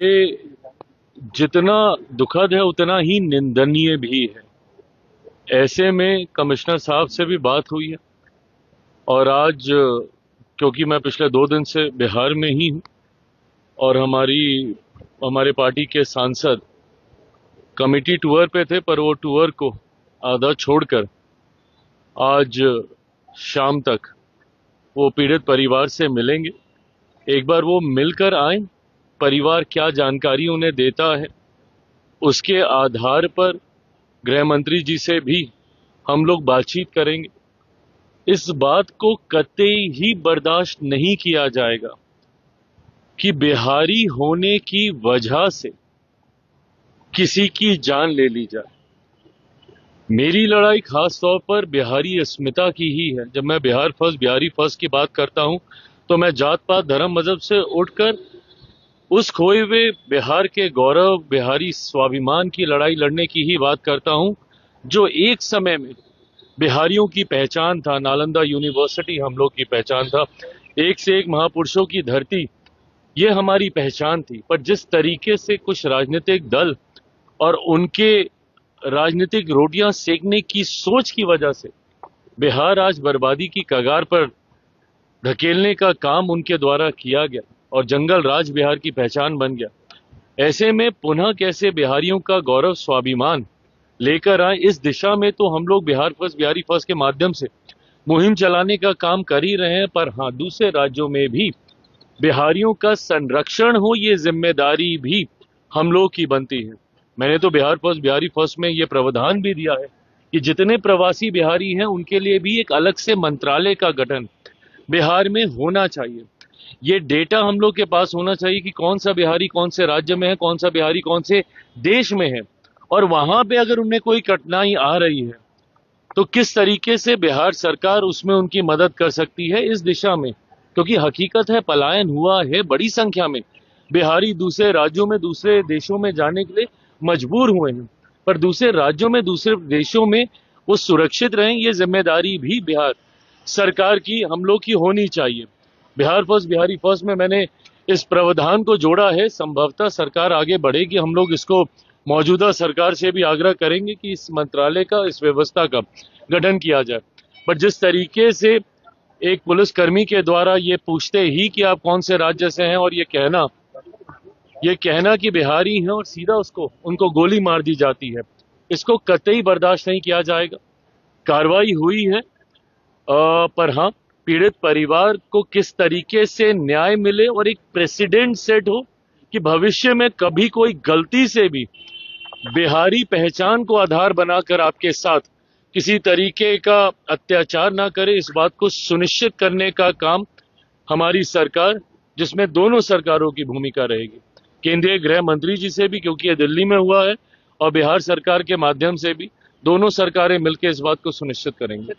ये जितना दुखद है उतना ही निंदनीय भी है। ऐसे में कमिश्नर साहब से भी बात हुई है और आज क्योंकि मैं पिछले 2 दिन से बिहार में ही हूं और हमारे पार्टी के सांसद कमेटी टूर पे थे, पर वो टूर को आधा छोड़कर आज शाम तक वो पीड़ित परिवार से मिलेंगे। एक बार वो मिलकर आए, परिवार क्या जानकारी उन्हें देता है उसके आधार पर गृह मंत्री जी से भी हम लोग बातचीत करेंगे। इस बात को कतई ही बर्दाश्त नहीं किया जाएगा कि बिहारी होने की वजह से किसी की जान ले ली जाए। मेरी लड़ाई खास तौर पर बिहारी अस्मिता की ही है। जब मैं बिहारी फर्स्ट की बात करता हूं तो मैं जात पात धर्म मजहब से उठकर उस खोए हुए बिहार के गौरव, बिहारी स्वाभिमान की लड़ाई लड़ने की ही बात करता हूं, जो एक समय में बिहारियों की पहचान था। नालंदा यूनिवर्सिटी हम लोग की पहचान था, एक से एक महापुरुषों की धरती, ये हमारी पहचान थी। पर जिस तरीके से कुछ राजनीतिक दल और उनके राजनीतिक रोटियां सेकने की सोच की वजह से बिहार आज बर्बादी की कगार पर धकेलने का काम उनके द्वारा किया गया और जंगल राज बिहार की पहचान बन गया। ऐसे में पुनः कैसे बिहारियों का गौरव स्वाभिमान लेकर आए, इस दिशा में तो हम लोग बिहारी फर्स्ट के माध्यम से मुहिम चलाने का काम कर ही रहे हैं। पर हाँ, दूसरे राज्यों में भी बिहारियों का संरक्षण हो, ये जिम्मेदारी भी हम लोग की बनती है। मैंने तो बिहारी फर्स्ट में ये प्रावधान भी दिया है कि जितने प्रवासी बिहारी हैं उनके लिए भी एक अलग से मंत्रालय का गठन बिहार में होना चाहिए। ये डेटा हम लोग के पास होना चाहिए कि कौन सा बिहारी कौन से राज्य में है, कौन सा बिहारी कौन से देश में है, और वहां पे अगर उन्हें कोई कठिनाई आ रही है तो किस तरीके से बिहार सरकार उसमें उनकी मदद कर सकती है इस दिशा में। क्योंकि हकीकत है, पलायन हुआ है, बड़ी संख्या में बिहारी दूसरे राज्यों में, दूसरे देशों में जाने के लिए मजबूर हुए हैं। पर दूसरे राज्यों में, दूसरे देशों में वो सुरक्षित रहें, ये जिम्मेदारी भी बिहार सरकार की हम लोग की होनी चाहिए। बिहारी फर्स्ट में मैंने इस प्रावधान को जोड़ा है। संभवतः सरकार आगे बढ़ेगी, हम लोग इसको मौजूदा सरकार से भी आग्रह करेंगे कि इस मंत्रालय का, इस व्यवस्था का गठन किया जाए। पर जिस तरीके से एक पुलिसकर्मी के द्वारा ये पूछते ही कि आप कौन से राज्य से हैं और ये कहना कि बिहारी हैं और सीधा उनको गोली मार दी जाती है, इसको कतई बर्दाश्त नहीं किया जाएगा। कार्रवाई हुई है, पर हाँ, पीड़ित परिवार को किस तरीके से न्याय मिले और एक प्रेसिडेंट सेट हो कि भविष्य में कभी कोई गलती से भी बिहारी पहचान को आधार बनाकर आपके साथ किसी तरीके का अत्याचार ना करे, इस बात को सुनिश्चित करने का काम हमारी सरकार, जिसमें दोनों सरकारों की भूमिका रहेगी, केंद्रीय गृह मंत्री जी से भी, क्योंकि ये दिल्ली में हुआ है, और बिहार सरकार के माध्यम से भी, दोनों सरकारें मिलकर इस बात को सुनिश्चित करेंगी।